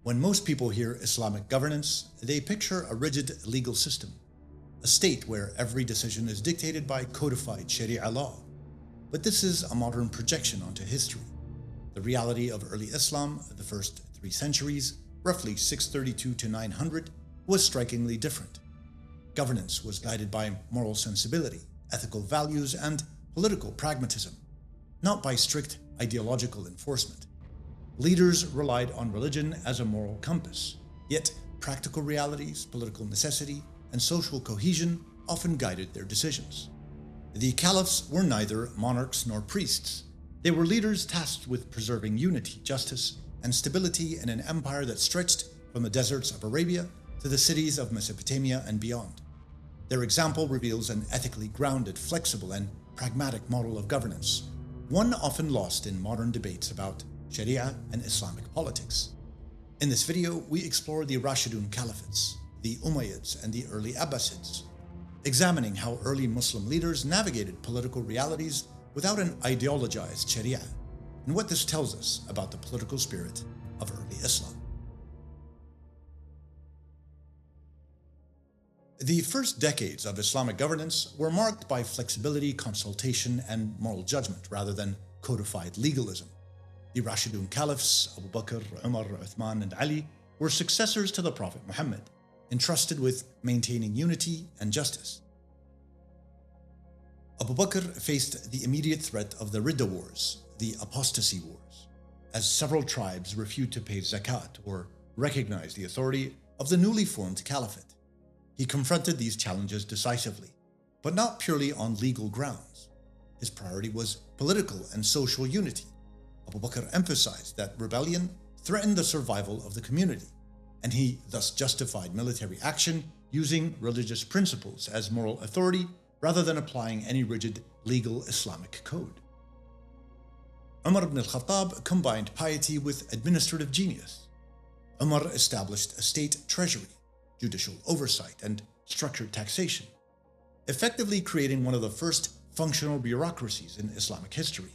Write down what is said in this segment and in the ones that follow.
When most people hear Islamic governance, they picture a rigid legal system, a state where every decision is dictated by codified Sharia law. But this is a modern projection onto history. The reality of early Islam, the first 3 centuries, roughly 632 to 900, was strikingly different. Governance was guided by moral sensibility, ethical values, and political pragmatism, not by strict ideological enforcement. Leaders relied on religion as a moral compass, yet practical realities, political necessity, and social cohesion often guided their decisions. The caliphs were neither monarchs nor priests. They were leaders tasked with preserving unity, justice, and stability in an empire that stretched from the deserts of Arabia to the cities of Mesopotamia and beyond. Their example reveals an ethically grounded, flexible, and pragmatic model of governance, one often lost in modern debates about Sharia and Islamic politics. In this video, we explore the Rashidun Caliphs, the Umayyads, and the early Abbasids, examining how early Muslim leaders navigated political realities without an ideologized Sharia, and what this tells us about the political spirit of early Islam. The first decades of Islamic governance were marked by flexibility, consultation, and moral judgment rather than codified legalism. The Rashidun Caliphs, Abu Bakr, Umar, Uthman, and Ali, were successors to the Prophet Muhammad, entrusted with maintaining unity and justice. Abu Bakr faced the immediate threat of the Ridda Wars, the apostasy wars, as several tribes refused to pay zakat or recognize the authority of the newly formed Caliphate. He confronted these challenges decisively, but not purely on legal grounds. His priority was political and social unity. Abu Bakr emphasized that rebellion threatened the survival of the community, and he thus justified military action using religious principles as moral authority rather than applying any rigid legal Islamic code. Umar ibn al-Khattab combined piety with administrative genius. Umar established a state treasury, judicial oversight, and structured taxation, effectively creating one of the first functional bureaucracies in Islamic history.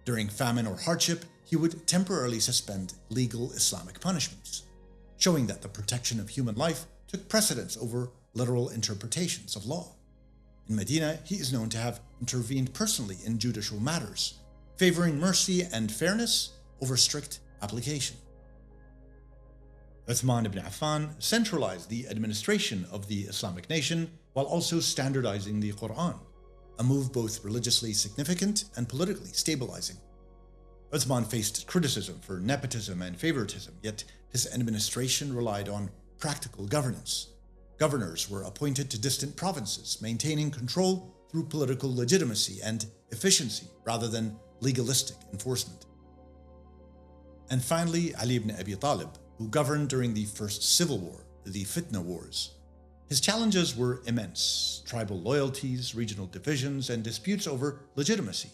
During famine or hardship, he would temporarily suspend legal Islamic punishments, showing that the protection of human life took precedence over literal interpretations of law. In Medina, he is known to have intervened personally in judicial matters, favoring mercy and fairness over strict application. Uthman ibn Affan centralized the administration of the Islamic nation while also standardizing the Quran, a move both religiously significant and politically stabilizing. Uthman faced criticism for nepotism and favoritism, yet his administration relied on practical governance. Governors were appointed to distant provinces, maintaining control through political legitimacy and efficiency rather than legalistic enforcement. And finally, Ali ibn Abi Talib, who governed during the First Civil War, the Fitna Wars. His challenges were immense: tribal loyalties, regional divisions, and disputes over legitimacy.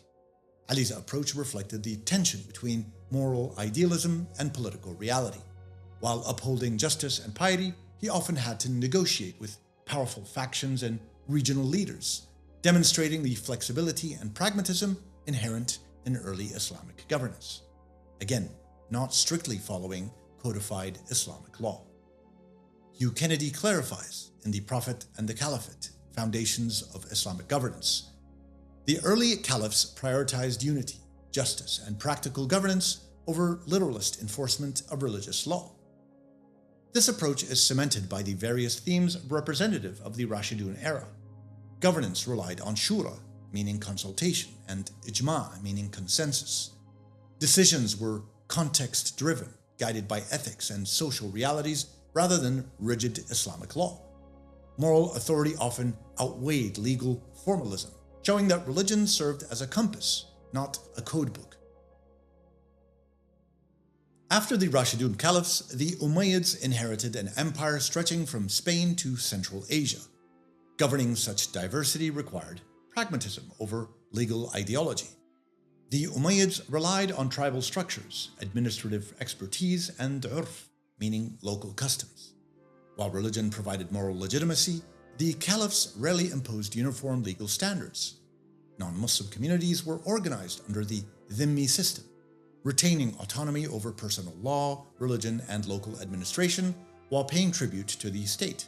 Ali's approach reflected the tension between moral idealism and political reality. While upholding justice and piety, he often had to negotiate with powerful factions and regional leaders, demonstrating the flexibility and pragmatism inherent in early Islamic governance. Again, not strictly following codified Islamic law. Hugh Kennedy clarifies in The Prophet and the Caliphate, Foundations of Islamic Governance. The early caliphs prioritized unity, justice, and practical governance over literalist enforcement of religious law. This approach is cemented by the various themes representative of the Rashidun era. Governance relied on shura, meaning consultation, and ijma, meaning consensus. Decisions were context-driven, guided by ethics and social realities rather than rigid Islamic law. Moral authority often outweighed legal formalism, showing that religion served as a compass, not a codebook. After the Rashidun Caliphs, the Umayyads inherited an empire stretching from Spain to Central Asia. Governing such diversity required pragmatism over legal ideology. The Umayyads relied on tribal structures, administrative expertise, and urf, meaning local customs. While religion provided moral legitimacy, the caliphs rarely imposed uniform legal standards. Non-Muslim communities were organized under the dhimmi system, retaining autonomy over personal law, religion, and local administration while paying tribute to the state.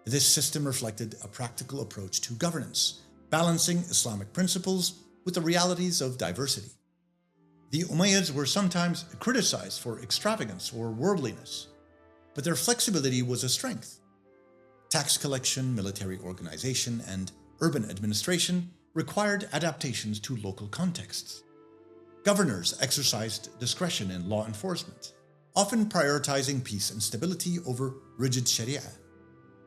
This system reflected a practical approach to governance, balancing Islamic principles with the realities of diversity. The Umayyads were sometimes criticized for extravagance or worldliness, but their flexibility was a strength. Tax collection, military organization, and urban administration required adaptations to local contexts. Governors exercised discretion in law enforcement, often prioritizing peace and stability over rigid Sharia.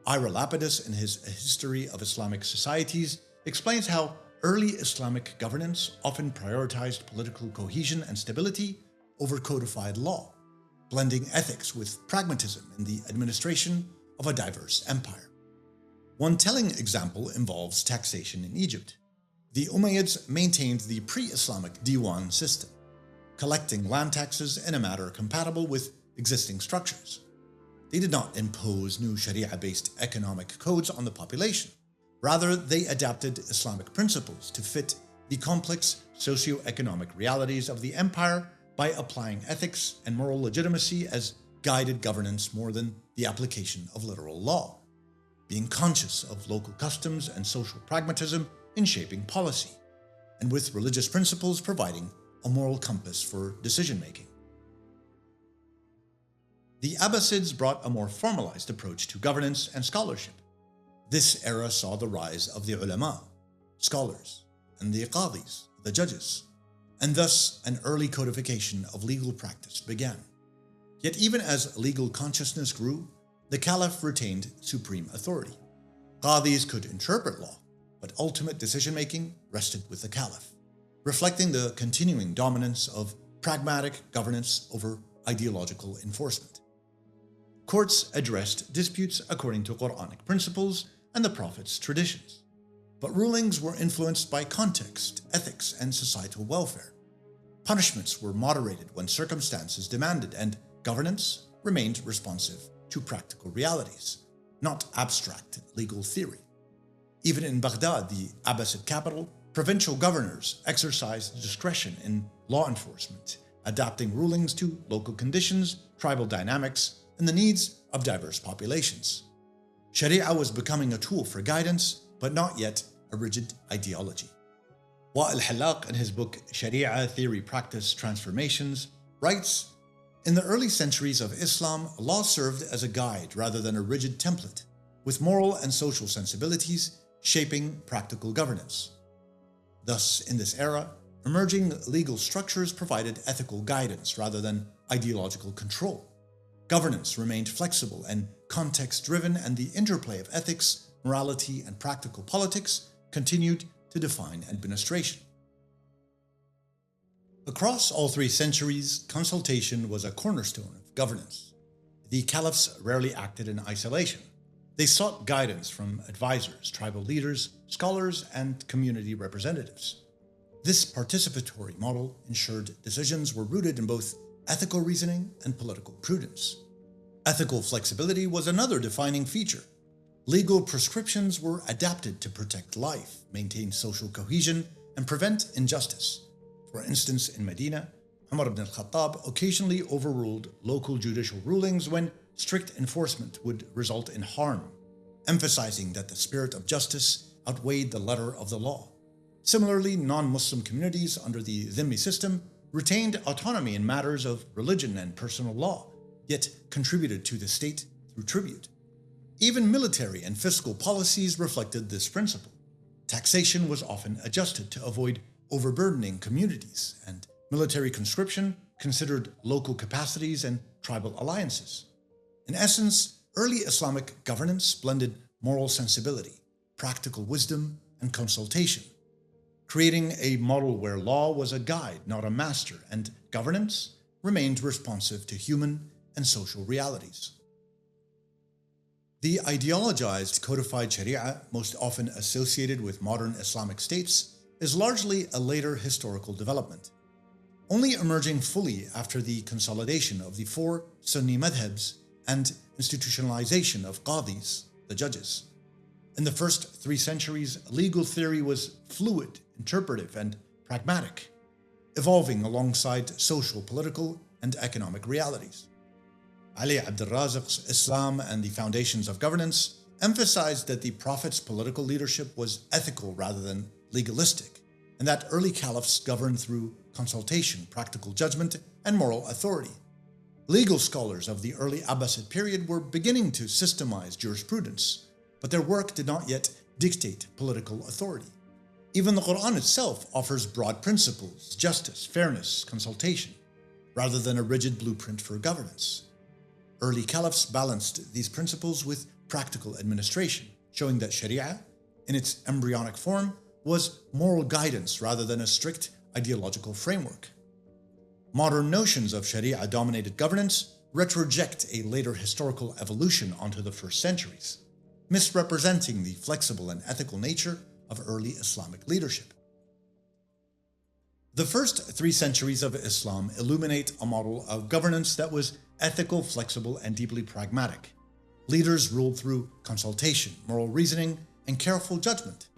Ira Lapidus, in his History of Islamic Societies, explains how early Islamic governance often prioritized political cohesion and stability over codified law, blending ethics with pragmatism in the administration of a diverse empire. One telling example involves taxation in Egypt. The Umayyads maintained the pre-Islamic Diwan system, collecting land taxes in a manner compatible with existing structures. They did not impose new Sharia-based economic codes on the population. Rather, they adapted Islamic principles to fit the complex socio-economic realities of the empire by applying ethics and moral legitimacy as guided governance more than the application of literal law, being conscious of local customs and social pragmatism in shaping policy, and with religious principles providing a moral compass for decision-making. The Abbasids brought a more formalized approach to governance and scholarship. This era saw the rise of the ulama, scholars, and the qadis, the judges, and thus an early codification of legal practice began. Yet even as legal consciousness grew, the caliph retained supreme authority. Qadis could interpret law, but ultimate decision-making rested with the caliph, reflecting the continuing dominance of pragmatic governance over ideological enforcement. Courts addressed disputes according to Quranic principles and the Prophet's traditions, but rulings were influenced by context, ethics, and societal welfare. Punishments were moderated when circumstances demanded, and governance remained responsive to practical realities, not abstract legal theory. Even in Baghdad, the Abbasid capital, provincial governors exercised discretion in law enforcement, adapting rulings to local conditions, tribal dynamics, and the needs of diverse populations. Sharia was becoming a tool for guidance, but not yet a rigid ideology. Wa'il Halaq, in his book Sharia Theory, Practice, Transformations, writes, "In the early centuries of Islam, law served as a guide rather than a rigid template, with moral and social sensibilities shaping practical governance. Thus, in this era, emerging legal structures provided ethical guidance rather than ideological control. Governance remained flexible and context-driven, and the interplay of ethics, morality, and practical politics continued to define administration." Across all 3 centuries, consultation was a cornerstone of governance. The caliphs rarely acted in isolation. They sought guidance from advisors, tribal leaders, scholars, and community representatives. This participatory model ensured decisions were rooted in both ethical reasoning and political prudence. Ethical flexibility was another defining feature. Legal prescriptions were adapted to protect life, maintain social cohesion, and prevent injustice. For instance, in Medina, Umar ibn al-Khattab occasionally overruled local judicial rulings when strict enforcement would result in harm, emphasizing that the spirit of justice outweighed the letter of the law. Similarly, non-Muslim communities under the Dhimmi system retained autonomy in matters of religion and personal law, yet contributed to the state through tribute. Even military and fiscal policies reflected this principle. Taxation was often adjusted to avoid overburdening communities, and military conscription considered local capacities and tribal alliances. In essence, early Islamic governance blended moral sensibility, practical wisdom, and consultation, creating a model where law was a guide, not a master, and governance remained responsive to human and social realities. The ideologized codified Sharia, most often associated with modern Islamic states, is largely a later historical development, only emerging fully after the consolidation of the 4 Sunni madhabs and institutionalization of qadis, the judges. In the first 3 centuries, legal theory was fluid, interpretive, and pragmatic. evolving alongside social, political, and economic realities. Ali Abdul Razak's Islam and the Foundations of Governance emphasized that the Prophet's political leadership was ethical rather than legalistic, and that early caliphs governed through consultation, practical judgment, and moral authority. Legal scholars of the early Abbasid period were beginning to systemize jurisprudence, but their work did not yet dictate political authority. Even the Quran itself offers broad principles, justice, fairness, consultation, rather than a rigid blueprint for governance. Early caliphs balanced these principles with practical administration, showing that Sharia, in its embryonic form, was moral guidance rather than a strict ideological framework. Modern notions of Sharia-dominated governance retroject a later historical evolution onto the first centuries, misrepresenting the flexible and ethical nature of early Islamic leadership. The first 3 centuries of Islam illuminate a model of governance that was ethical, flexible, and deeply pragmatic. Leaders ruled through consultation, moral reasoning, and careful judgment,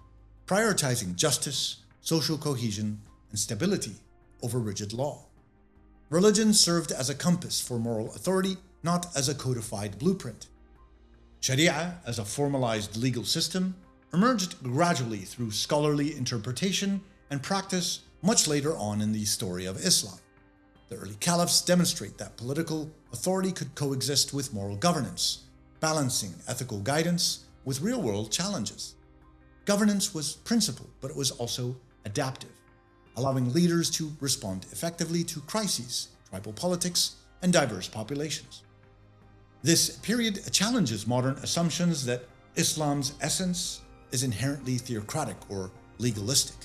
prioritizing justice, social cohesion, and stability over rigid law. Religion served as a compass for moral authority, not as a codified blueprint. Sharia, as a formalized legal system, emerged gradually through scholarly interpretation and practice much later on in the story of Islam. The early caliphs demonstrate that political authority could coexist with moral governance, balancing ethical guidance with real-world challenges. Governance was principled, but it was also adaptive, allowing leaders to respond effectively to crises, tribal politics, and diverse populations. This period challenges modern assumptions that Islam's essence is inherently theocratic or legalistic.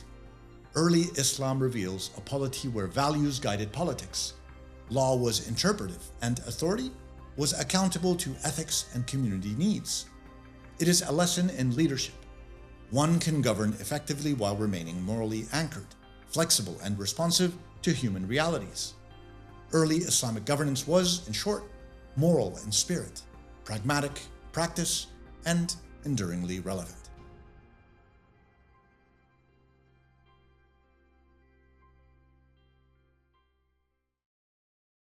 Early Islam reveals a polity where values guided politics, law was interpretive, and authority was accountable to ethics and community needs. It is a lesson in leadership. One can govern effectively while remaining morally anchored, flexible, and responsive to human realities. Early Islamic governance was, in short, moral in spirit, pragmatic, practice, and enduringly relevant.